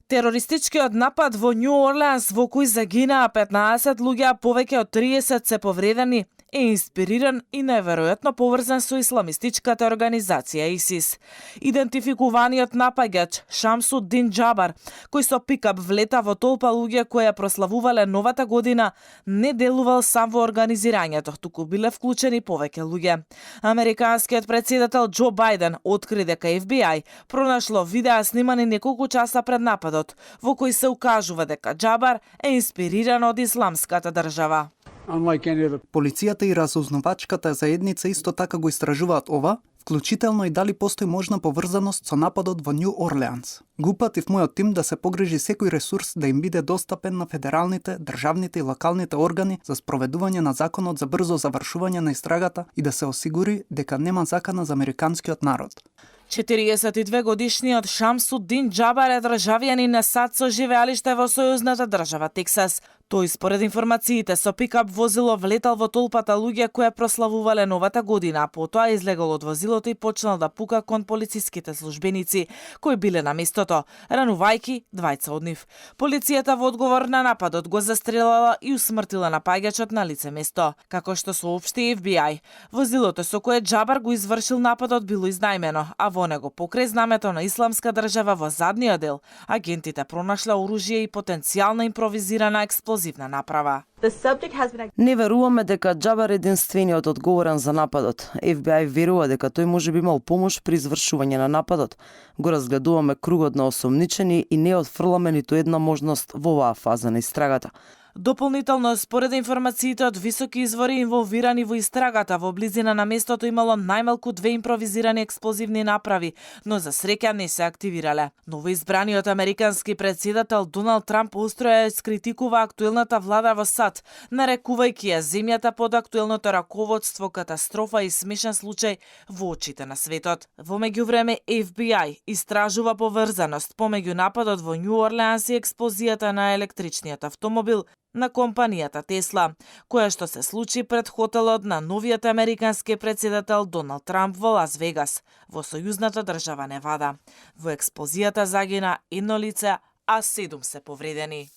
Терористичкиот напад во Њу Орлеанс во кој загинаа 15 луѓе, а повеќе од 30 се повредени, е инспириран и неверојатно поврзан со исламистичката организација ИСИС. Идентификуваниот напаѓач Шамсуддин Џабар, кој со пикап влета во толпа луѓе кои ја прославувале новата година, не делувал сам во организирањето, туку биле вклучени повеќе луѓе. Американскиот претседател Џо Бајден откри дека FBI пронашло видеа снимани неколку часа пред нападот, во кој се укажува дека Џабар е инспириран од исламската држава. Полицијата и разузнавачката заедница исто така го истражуваат ова, вклучително и дали постои можна поврзаност со нападот во Њу Орлеанс. Го упатив мојот тим да се погрижи секој ресурс да им биде достапен на федералните, државните и локалните органи за спроведување на законот за брзо завршување на истрагата и да се осигури дека нема закана за американскиот народ. 42 годишниот Шамсуддин Џабар е државјанин на САД со живеалиште во сојузната држава Тексас. Тој, според информациите, со пикап возило влетал во толпата луѓе кои прославувале новата година, а потоа излегол од возилото и почнал да пука кон полициските службеници, кои биле на местото, ранувајќи двајца од нив. Полицијата во одговор на нападот го застрелала и усмртила напаѓачот на лице место. Како што соопшти FBI, возилото со кое Џабар го извршил нападот било изнајмено, а во него покрај знамето на исламска држава во задниот дел, агентите пронашле оружје и потенцијална импровизирана експлозивна направа. Не веруваме дека Џабар е единствениот одговорен за нападот. FBI верува дека тој може би имал помош при извршување на нападот. Го разгледуваме кругот на осомничени и не отфрламе ниту една можност во оваа фаза на истрагата. Дополнително, според информациите од високи извори инволвирани во истрагата, во близина на местото имало најмалку 2 импровизирани експлозивни направи, но за среќа не се активирале. Новоизбраниот американски претседател Доналд Трамп остро ја искритикува актуелната влада во САД, нарекувајќи ја земјата под актуелното раководство катастрофа и смешен случај во очите на светот. Во меѓувреме FBI истражува поврзаност помеѓу нападот во Њу Орлеанс и експлозијата на електричниот автомобил на компанијата Тесла, која што се случи пред хотелот на новиот американски претседател Доналд Трамп во Лас Вегас, во сојузната држава Невада. Во експлозијата загина едно лице, а 7 се повредени.